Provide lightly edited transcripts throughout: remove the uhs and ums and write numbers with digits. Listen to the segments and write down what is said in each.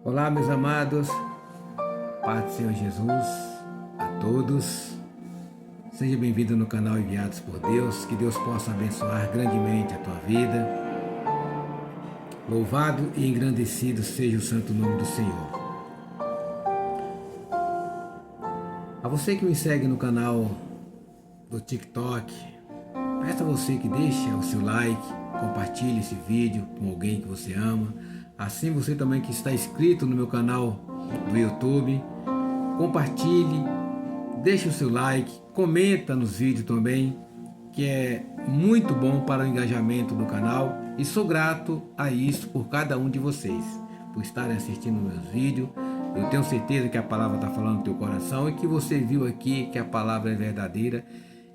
Olá, meus amados, paz do Senhor Jesus a todos. Seja bem-vindo no canal Enviados por Deus. Que Deus possa abençoar grandemente a tua vida. Louvado e engrandecido seja o santo nome do Senhor. A você que me segue no canal do TikTok, peço a você que deixe o seu like, compartilhe esse vídeo com alguém que você ama. Assim você também que está inscrito no meu canal do YouTube, compartilhe, deixe o seu like, comenta nos vídeos também, que é muito bom para o engajamento do canal, e sou grato a isso por cada um de vocês, por estarem assistindo meus vídeos. Eu tenho certeza que a palavra está falando no teu coração e que você viu aqui que a palavra é verdadeira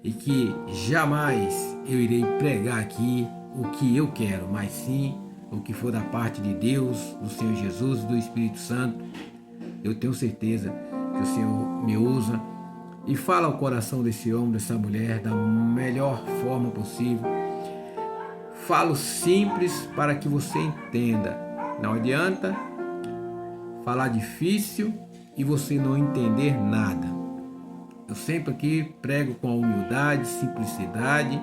e que jamais eu irei pregar aqui o que eu quero, mas sim o que for da parte de Deus, do Senhor Jesus e do Espírito Santo. Eu tenho certeza que o Senhor me usa e fala ao coração desse homem, dessa mulher, da melhor forma possível. Falo simples para que você entenda. Não adianta falar difícil e você não entender nada. Eu sempre aqui prego com humildade, simplicidade.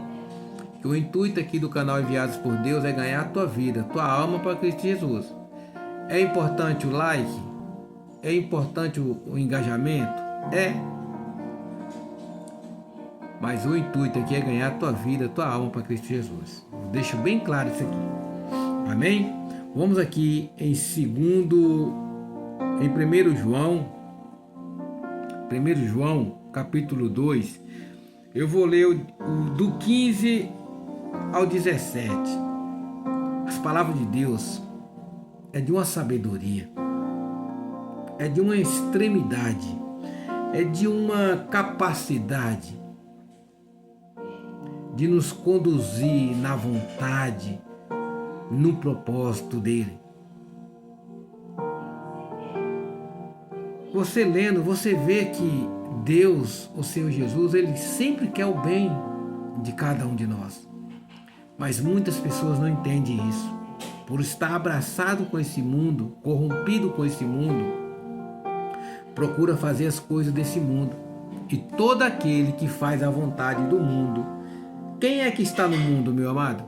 O intuito aqui do canal Enviados por Deus é ganhar a tua vida, a tua alma para Cristo Jesus. É importante o like? É importante o engajamento? É. Mas o intuito aqui é ganhar a tua vida, a tua alma para Cristo Jesus. Eu deixo bem claro isso aqui. Amém? Vamos aqui em 1 João, capítulo 2. Eu vou ler do 15 ao 17. As palavras de Deus é de uma sabedoria, é de uma extremidade, é de uma capacidade de nos conduzir na vontade, no propósito dele. Você lendo, você vê que Deus, o Senhor Jesus, ele sempre quer o bem de cada um de nós. Mas muitas pessoas não entendem isso. Por estar abraçado com esse mundo, corrompido com esse mundo, procura fazer as coisas desse mundo. E todo aquele que faz a vontade do mundo, quem é que está no mundo, meu amado?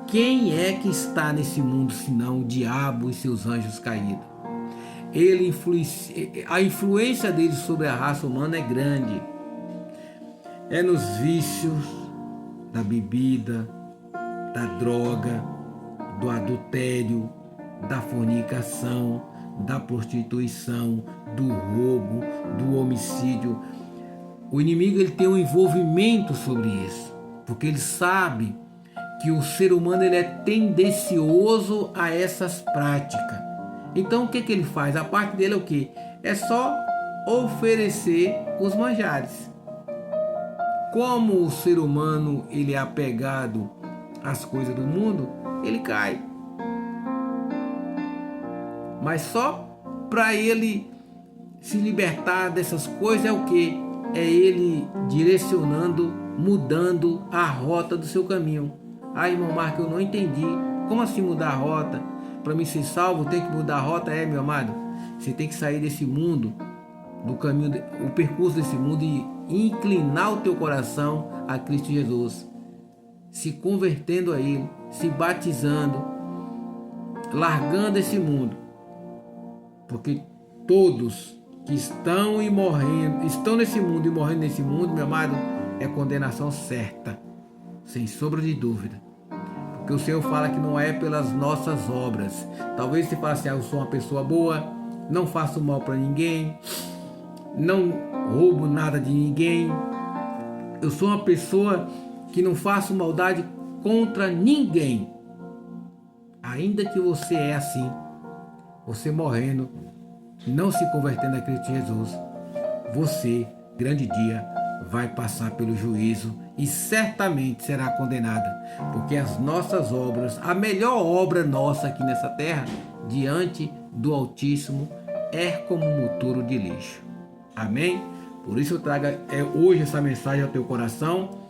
Quem é que está nesse mundo, senão o diabo e seus anjos caídos? A influência dele sobre a raça humana é grande. É nos vícios da bebida, da droga, do adultério, da fornicação, da prostituição, do roubo, do homicídio. O inimigo ele tem um envolvimento sobre isso, porque ele sabe que o ser humano ele é tendencioso a essas práticas. Então o que ele faz? A parte dele é o quê? É só oferecer os manjares. Como o ser humano ele é apegado às coisas do mundo, ele cai. Mas só para ele se libertar dessas coisas é o quê? É ele direcionando, mudando a rota do seu caminho. Ah, irmão Marco, eu não entendi. Como assim mudar a rota? Para mim ser salvo, tem que mudar a rota? É, meu amado. Você tem que sair desse mundo, do caminho, o percurso desse mundo e inclinar o teu coração a Cristo Jesus. Se convertendo a Ele, se batizando, largando esse mundo. Porque todos que estão nesse mundo e morrendo nesse mundo, meu amado, é condenação certa, sem sombra de dúvida. Porque o Senhor fala que não é pelas nossas obras. Talvez você fale assim, eu sou uma pessoa boa, não faço mal para ninguém, não roubo nada de ninguém, eu sou uma pessoa que não faço maldade contra ninguém. Ainda que você é assim, você morrendo, não se convertendo a Cristo Jesus, você, grande dia, vai passar pelo juízo e certamente será condenada, porque as nossas obras, a melhor obra nossa aqui nessa terra, diante do Altíssimo, é como um monturo de lixo. Amém? Por isso eu trago hoje essa mensagem ao teu coração,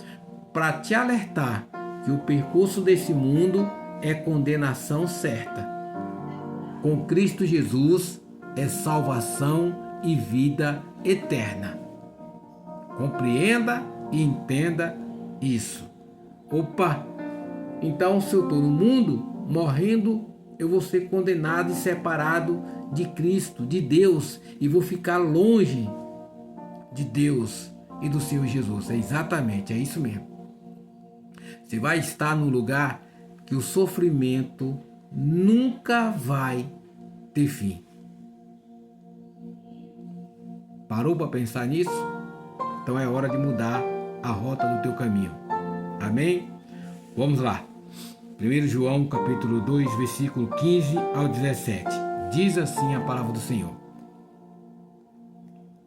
para te alertar que o percurso desse mundo é condenação certa. com Cristo Jesus é salvação e vida eterna. Compreenda e entenda isso. Opa! Então, se eu estou no mundo, morrendo, eu vou ser condenado e separado de Cristo, de Deus, e vou ficar longe de Deus e do Senhor Jesus. É exatamente, é isso mesmo. Você vai estar num lugar que o sofrimento nunca vai ter fim. Parou para pensar nisso? Então é hora de mudar a rota do teu caminho. Amém? Vamos lá. 1 João capítulo 2, versículo 15 ao 17. Diz assim a palavra do Senhor.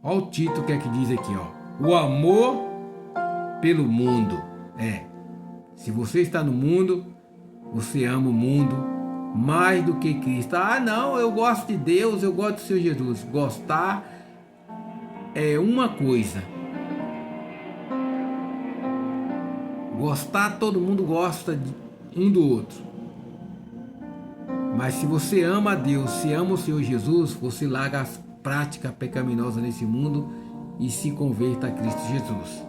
Olha o título que diz aqui, ó. O amor pelo mundo. Se você está no mundo, você ama o mundo mais do que Cristo. Ah, não, eu gosto de Deus, eu gosto do Senhor Jesus. Gostar é uma coisa. Gostar, todo mundo gosta um do outro. Mas se você ama a Deus, se ama o Senhor Jesus, você larga as práticas pecaminosas nesse mundo e se converta a Cristo Jesus.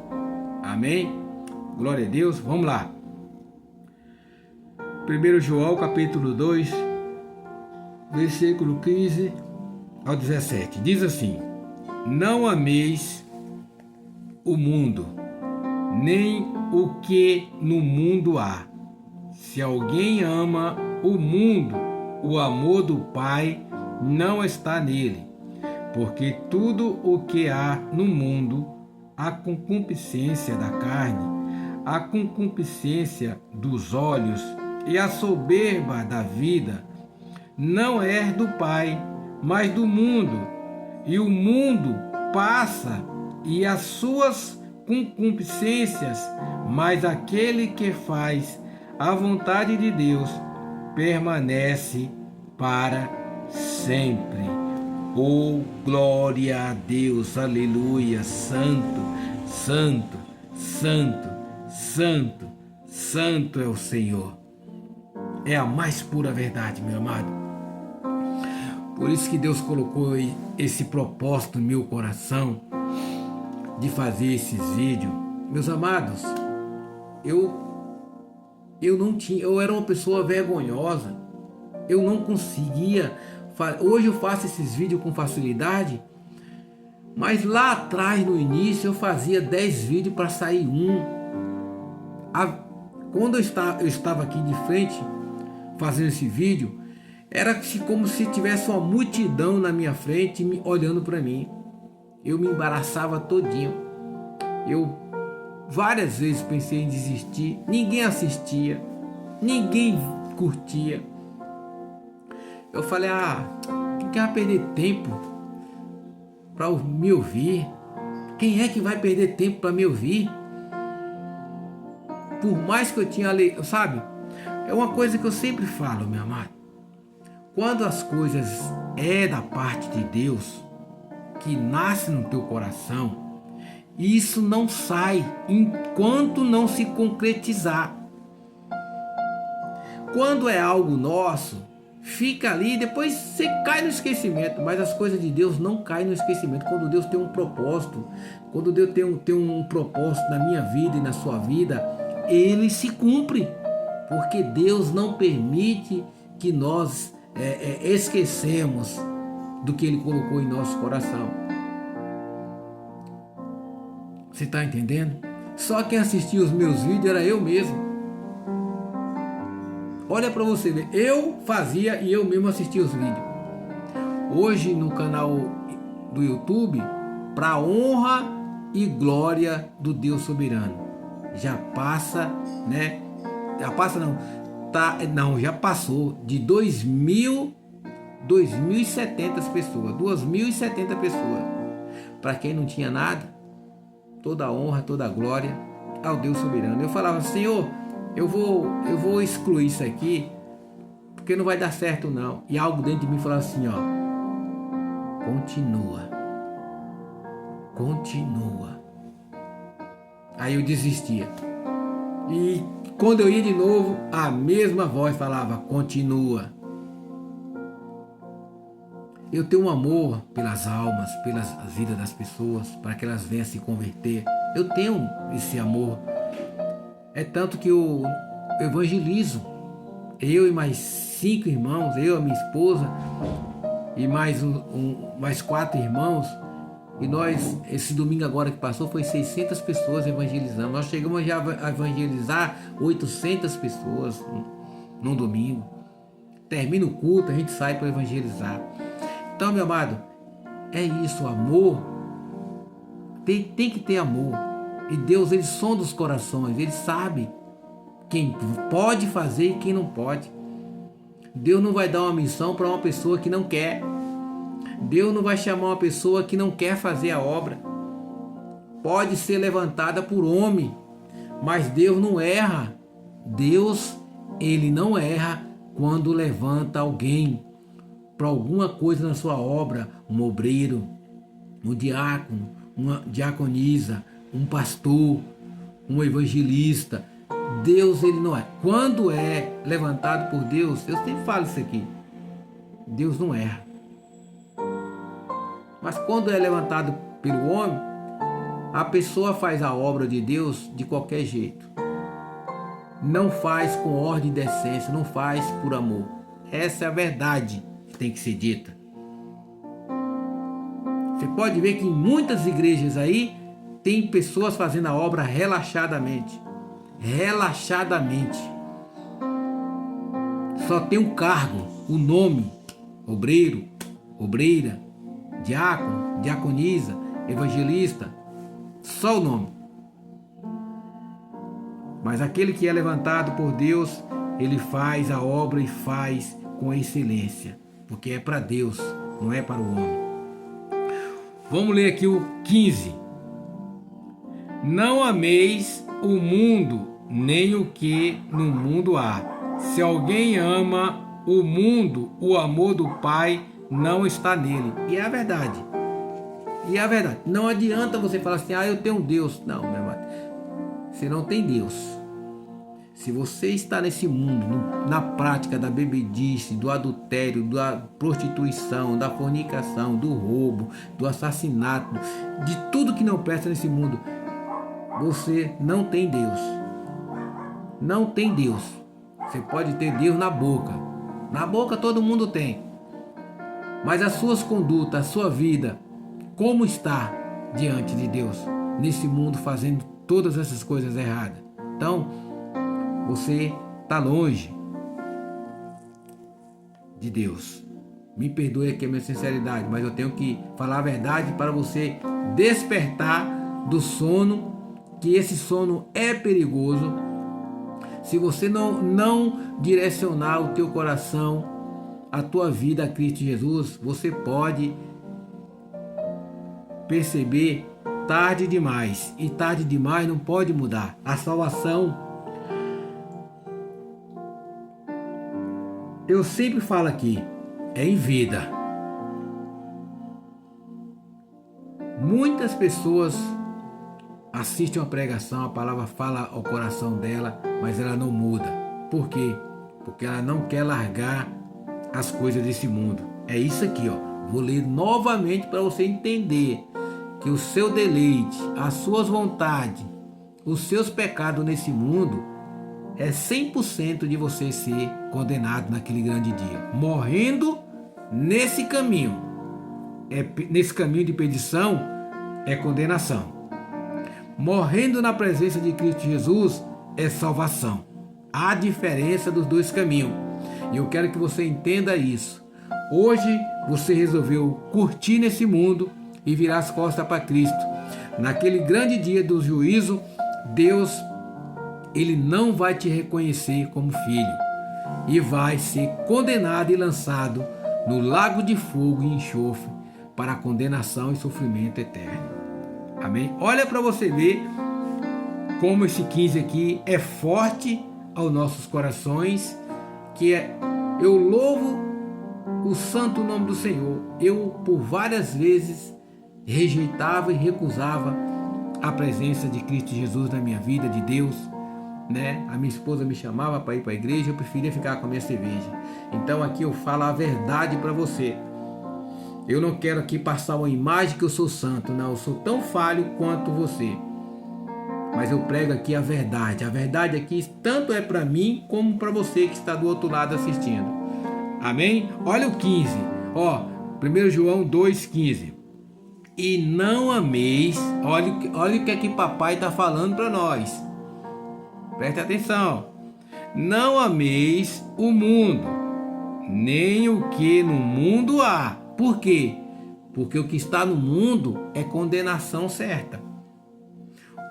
Amém? Glória a Deus. Vamos lá. 1 João capítulo 2, versículo 15 ao 17. Diz assim: não ameis o mundo, nem o que no mundo há. Se alguém ama o mundo, o amor do Pai não está nele. Porque tudo o que há no mundo, a concupiscência da carne, a concupiscência dos olhos e a soberba da vida, não é do Pai, mas do mundo. E o mundo passa e as suas concupiscências, mas aquele que faz a vontade de Deus permanece para sempre. Oh, glória a Deus, aleluia, santo, santo, santo, santo, santo é o Senhor. É a mais pura verdade, meu amado. Por isso que Deus colocou esse propósito no meu coração de fazer esses vídeos. Meus amados, eu era uma pessoa vergonhosa. Eu não conseguia. Hoje eu faço esses vídeos com facilidade, mas lá atrás, no início, eu fazia 10 vídeos para sair um. Quando eu estava aqui de frente fazendo esse vídeo, era como se tivesse uma multidão na minha frente olhando para mim. Eu me embaraçava todinho. Eu várias vezes pensei em desistir. Ninguém assistia, ninguém curtia. Eu falei, quem quer perder tempo para me ouvir? Quem é que vai perder tempo para me ouvir? Por mais que eu tinha, sabe? É uma coisa que eu sempre falo, meu amado. Quando as coisas da parte de Deus, que nasce no teu coração, isso não sai enquanto não se concretizar. Quando é algo nosso, fica ali, depois você cai no esquecimento. Mas as coisas de Deus não caem no esquecimento. Quando Deus tem um propósito, quando Deus tem um propósito na minha vida e na sua vida, ele se cumpre. Porque Deus não permite que nós esquecemos do que Ele colocou em nosso coração. Você está entendendo? Só quem assistia os meus vídeos era eu mesmo. Olha para você ver, eu fazia e eu mesmo assistia os vídeos. Hoje no canal do YouTube, para honra e glória do Deus soberano, já passa, né? Já passa não, já passou de 2.070 pessoas, 2.070 pessoas. Para quem não tinha nada, toda a honra, toda a glória ao Deus soberano. Eu falava, Senhor, eu vou excluir isso aqui, porque não vai dar certo não. E algo dentro de mim falava assim, continua. Aí eu desistia. E quando eu ia de novo, a mesma voz falava, continua. Eu tenho um amor pelas almas, pelas vidas das pessoas, para que elas venham se converter. Eu tenho esse amor. É tanto que eu evangelizo. Eu e mais 5 irmãos, eu, a minha esposa e mais 4 irmãos. E nós, esse domingo agora que passou, foi 600 pessoas evangelizando. Nós chegamos já a evangelizar 800 pessoas num domingo. Termina o culto, a gente sai para evangelizar. Então, meu amado, é isso, amor. Tem que ter amor. E Deus, Ele sonda os corações. Ele sabe quem pode fazer e quem não pode. Deus não vai dar uma missão para uma pessoa que não quer. Deus não vai chamar uma pessoa que não quer fazer a obra. Pode ser levantada por homem, mas Deus não erra. Deus, Ele não erra quando levanta alguém para alguma coisa na sua obra, um obreiro, um diácono, uma diaconisa, um pastor, um evangelista. Deus, Ele não é. Quando é levantado por Deus, eu sempre falo isso aqui, Deus não erra. Mas quando é levantado pelo homem, a pessoa faz a obra de Deus de qualquer jeito. Não faz com ordem e decência, não faz por amor. Essa é a verdade que tem que ser dita. Você pode ver que em muitas igrejas aí, tem pessoas fazendo a obra relaxadamente. Relaxadamente. Só tem um cargo, o nome, obreiro, obreira, diácono, diaconisa, evangelista, só o nome. Mas aquele que é levantado por Deus, ele faz a obra e faz com excelência, porque é para Deus, não é para o homem. Vamos ler aqui o 15. Não ameis o mundo, nem o que no mundo há. Se alguém ama o mundo, o amor do Pai não está nele. E é a verdade. E é a verdade. Não adianta você falar assim, eu tenho um Deus. Não, meu irmão. Você não tem Deus. Se você está nesse mundo, na prática da bebedice, do adultério, da prostituição, da fornicação, do roubo, do assassinato, de tudo que não presta nesse mundo, você não tem Deus. Não tem Deus. Você pode ter Deus na boca. Na boca todo mundo tem. Mas as suas condutas, a sua vida, como está diante de Deus, nesse mundo fazendo todas essas coisas erradas? Então, você está longe de Deus. Me perdoe aqui a minha sinceridade, mas eu tenho que falar a verdade para você despertar do sono, que esse sono é perigoso. Se você não direcionar o teu coração, a tua vida a Cristo Jesus, você pode perceber tarde demais. E tarde demais não pode mudar. A salvação, eu sempre falo aqui, é em vida. Muitas pessoas assistem uma pregação, a palavra fala ao coração dela, mas ela não muda. Por quê? Porque ela não quer largar as coisas desse mundo. É isso aqui, ó. Vou ler novamente para você entender que o seu deleite, as suas vontades, os seus pecados nesse mundo é 100% de você ser condenado naquele grande dia. Morrendo nesse caminho. Nesse caminho de perdição é condenação. Morrendo na presença de Cristo Jesus é salvação. Há diferença dos dois caminhos. E eu quero que você entenda isso. Hoje você resolveu curtir nesse mundo e virar as costas para Cristo. Naquele grande dia do juízo, Deus, Ele não vai te reconhecer como filho. E vai ser condenado e lançado no lago de fogo e enxofre para a condenação e sofrimento eterno. Amém? Olha para você ver como esse 15 aqui é forte aos nossos corações, eu louvo o santo nome do Senhor. Eu, por várias vezes, rejeitava e recusava a presença de Cristo Jesus na minha vida, de Deus, né? A minha esposa me chamava para ir para a igreja, eu preferia ficar com a minha cerveja. Então aqui eu falo a verdade para você. Eu não quero aqui passar uma imagem que eu sou santo. Não, eu sou tão falho quanto você. Mas eu prego aqui a verdade. A verdade aqui tanto é para mim como para você que está do outro lado assistindo. Amém? Olha o 15. Ó, 1 João 2,15. E não ameis. Olha o que é que papai está falando para nós. Preste atenção. Não ameis o mundo, nem o que no mundo há. Por quê? Porque o que está no mundo é condenação certa.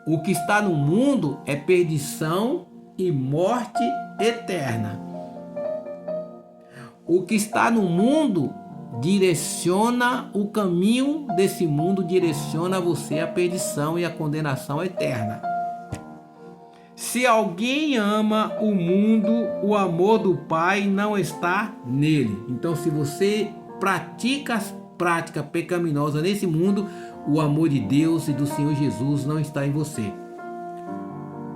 O que está no mundo é perdição e morte eterna. O que está no mundo direciona o caminho desse mundo, direciona você à perdição e à condenação eterna. Se alguém ama o mundo, o amor do Pai não está nele. Então, se você pratica as práticas pecaminosas nesse mundo, o amor de Deus e do Senhor Jesus não está em você.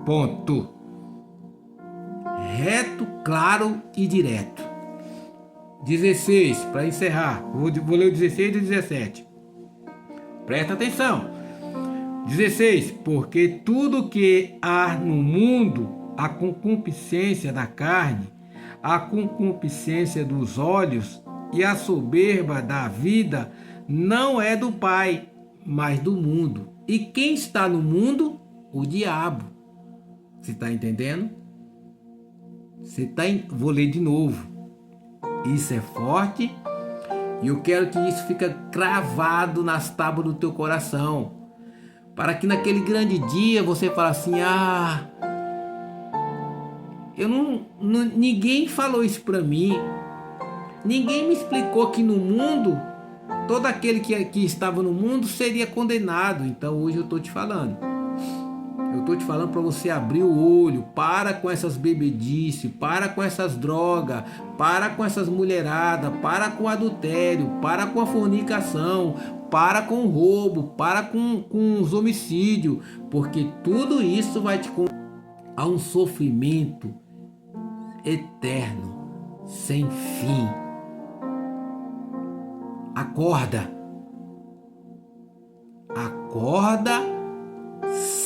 Ponto. Reto, claro e direto. 16, para encerrar. Vou ler o 16 e o 17. Presta atenção. 16. Porque tudo que há no mundo, a concupiscência da carne, a concupiscência dos olhos e a soberba da vida, não é do Pai, mas do mundo. E quem está no mundo? O diabo. Você está entendendo? Vou ler de novo. Isso é forte e eu quero que isso fique cravado nas tábuas do teu coração, para que naquele grande dia você fale assim: ninguém falou isso para mim, ninguém me explicou que no mundo todo aquele que estava no mundo seria condenado. Então hoje eu estou te falando. Eu estou te falando para você abrir o olho. Para com essas bebedices, para com essas drogas, para com essas mulheradas, para com o adultério, para com a fornicação, para com o roubo, para com os homicídios, porque tudo isso vai te conduzir a um sofrimento eterno, sem fim. Acorda. Acorda.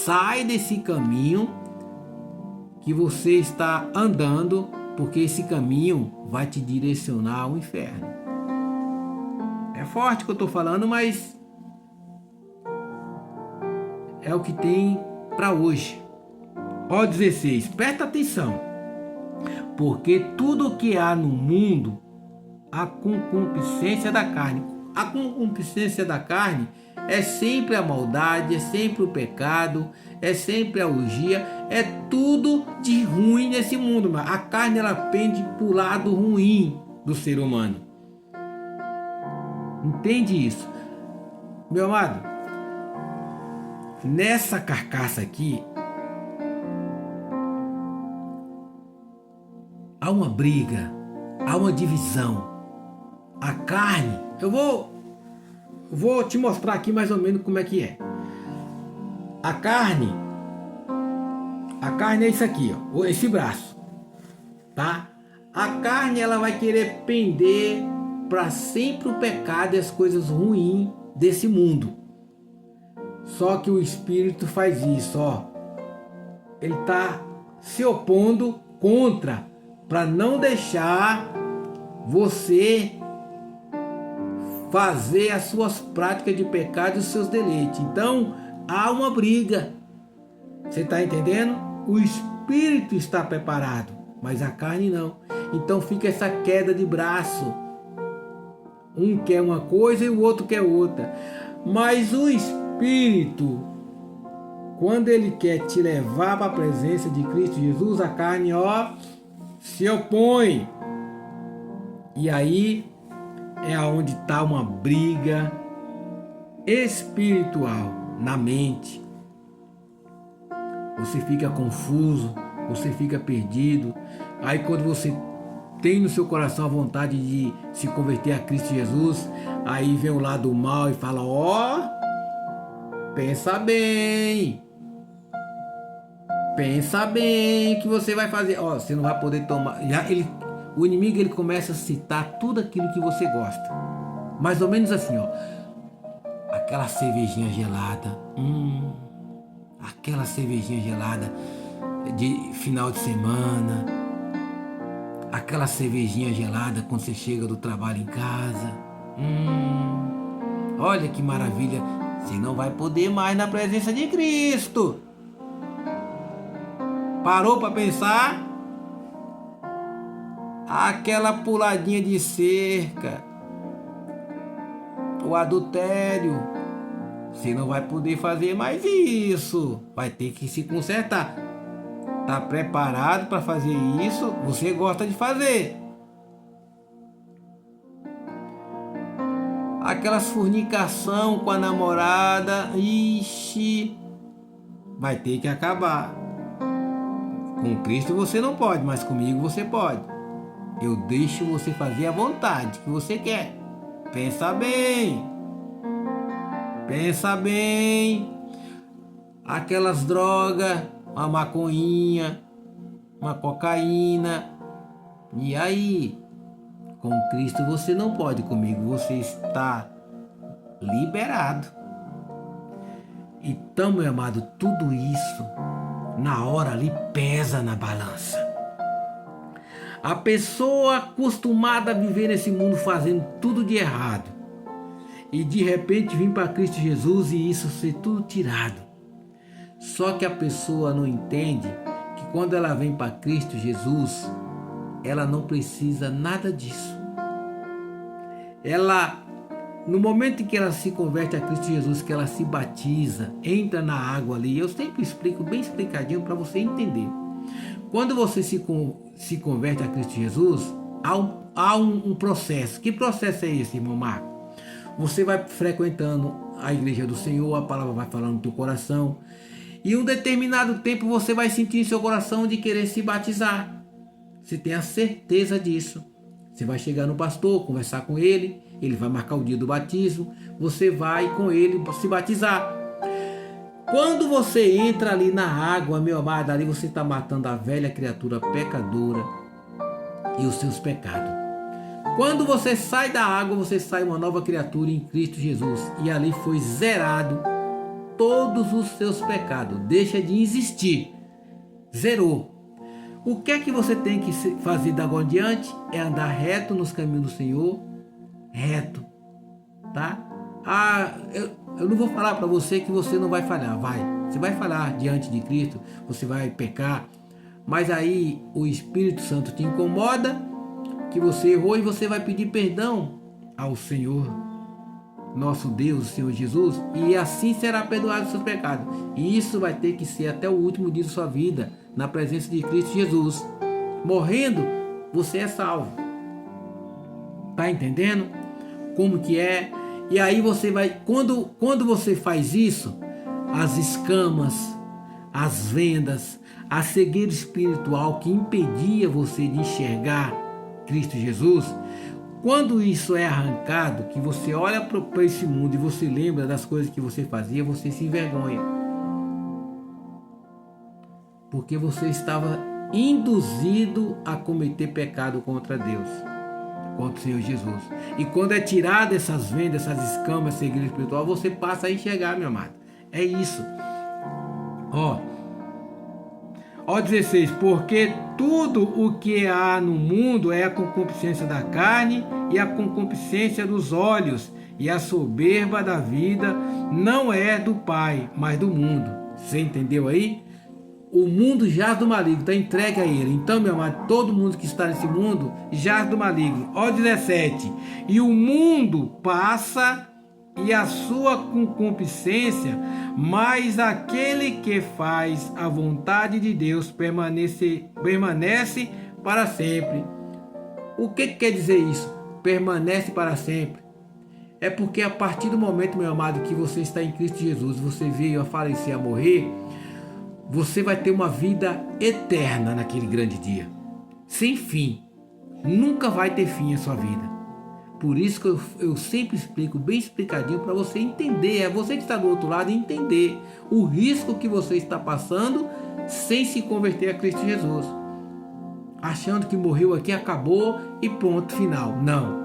Sai desse caminho que você está andando, porque esse caminho vai te direcionar ao inferno. É forte o que eu estou falando, mas é o que tem para hoje. Ó 16, presta atenção. Porque tudo o que há no mundo, a concupiscência da carne. A concupiscência da carne é sempre a maldade, é sempre o pecado, é sempre a orgia, é tudo de ruim nesse mundo. A carne, ela pende para o lado ruim do ser humano. Entende isso? Meu amado, nessa carcaça aqui, há uma briga, há uma divisão. A carne, eu vou te mostrar aqui mais ou menos como é que é. A carne é isso aqui, ó, esse braço, tá? A carne, ela vai querer pender para sempre o pecado e as coisas ruins desse mundo. Só que o Espírito faz isso, ó. Ele tá se opondo contra, para não deixar você fazer as suas práticas de pecado e os seus deleites. Então, há uma briga. Você está entendendo? O Espírito está preparado, mas a carne não. Então fica essa queda de braço. Um quer uma coisa e o outro quer outra. Mas o Espírito, quando ele quer te levar para a presença de Cristo Jesus, a carne, ó, se opõe. E aí é onde está uma briga espiritual na mente. Você fica confuso, você fica perdido. Aí quando você tem no seu coração a vontade de se converter a Cristo Jesus, aí vem o lado mal e fala: ó, pensa bem que você vai fazer. Ó, você não vai poder tomar. O inimigo, ele começa a citar tudo aquilo que você gosta. Mais ou menos assim, ó. Aquela cervejinha gelada. Aquela cervejinha gelada de final de semana. Aquela cervejinha gelada quando você chega do trabalho em casa. Olha que maravilha. Você não vai poder mais na presença de Cristo. Parou para pensar? Aquela puladinha de cerca, o adultério, você não vai poder fazer mais isso. Vai ter que se consertar. Tá preparado para fazer isso? Você gosta de fazer. Aquelas fornicação com a namorada, ixi, vai ter que acabar. Com Cristo você não pode, mas comigo você pode. Eu deixo você fazer a vontade que você quer. Pensa bem. Pensa bem. Aquelas drogas, uma maconhinha, uma cocaína. E aí? Com Cristo você não pode, comigo você está liberado. Então, meu amado, tudo isso na hora ali pesa na balança. A pessoa acostumada a viver nesse mundo fazendo tudo de errado e de repente vir para Cristo Jesus e isso ser tudo tirado. Só que a pessoa não entende que quando ela vem para Cristo Jesus, ela não precisa nada disso. Ela, no momento em que ela se converte a Cristo Jesus, que ela se batiza, entra na água ali, eu sempre explico bem explicadinho para você entender. Quando você se converte a Cristo Jesus, há um processo. Que processo é esse, irmão Marco? Você vai frequentando a igreja do Senhor, a palavra vai falando no teu coração, e um determinado tempo você vai sentir em seu coração de querer se batizar. Você tem a certeza disso. Você vai chegar no pastor, conversar com ele, ele vai marcar o dia do batismo, você vai com ele se batizar. Quando você entra ali na água, meu amado, ali você está matando a velha criatura pecadora e os seus pecados. Quando você sai da água, você sai uma nova criatura em Cristo Jesus. E ali foi zerado todos os seus pecados. Deixa de existir. Zerou. O que é que você tem que fazer da agora em diante? É andar reto nos caminhos do Senhor. Reto. Tá? Eu não vou falar para você que você não vai falhar. Você vai falhar diante de Cristo. Você vai pecar. Mas aí o Espírito Santo te incomoda que você errou e você vai pedir perdão ao Senhor, nosso Deus, o Senhor Jesus, e assim será perdoado os seus pecados. E isso vai ter que ser até o último dia da sua vida, na presença de Cristo Jesus. Morrendo, você é salvo. Tá entendendo como que é? E aí você vai, quando você faz isso, as escamas, as vendas, a cegueira espiritual que impedia você de enxergar Cristo Jesus, quando isso é arrancado, que você olha para esse mundo e você lembra das coisas que você fazia, você se envergonha. Porque você estava induzido a cometer pecado contra Deus, contra o Senhor Jesus. E quando é tirado essas vendas, essas escamas, cegueira espiritual, você passa a enxergar, meu amado. É isso. Ó 16, porque tudo o que há no mundo é a concupiscência da carne e a concupiscência dos olhos, e a soberba da vida não é do Pai, mas do mundo. Você entendeu aí? O mundo jaz do maligno, está entregue a ele. Então, meu amado, todo mundo que está nesse mundo jaz do maligno. Ó 17, e o mundo passa e a sua concupiscência, mas aquele que faz a vontade de Deus permanece para sempre. O que quer dizer isso? Permanece para sempre. É porque a partir do momento, meu amado, que você está em Cristo Jesus, você veio a falecer, a morrer, você vai ter uma vida eterna naquele grande dia, sem fim. Nunca vai ter fim a sua vida. Por isso que eu sempre explico bem explicadinho para você entender. É você que está do outro lado entender o risco que você está passando sem se converter a Cristo Jesus. Achando que morreu aqui, acabou e ponto final. Não.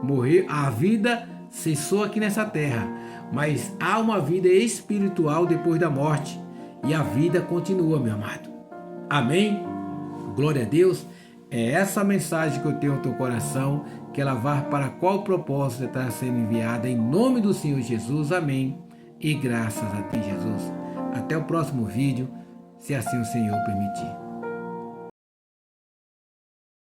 Morreu, a vida cessou aqui nessa terra, mas há uma vida espiritual depois da morte e a vida continua, meu amado. Amém? Glória a Deus. É essa mensagem que eu tenho no teu coração, que ela vai para qual propósito está sendo enviada, em nome do Senhor Jesus. Amém. E graças a ti, Jesus. Até o próximo vídeo, se assim o Senhor permitir.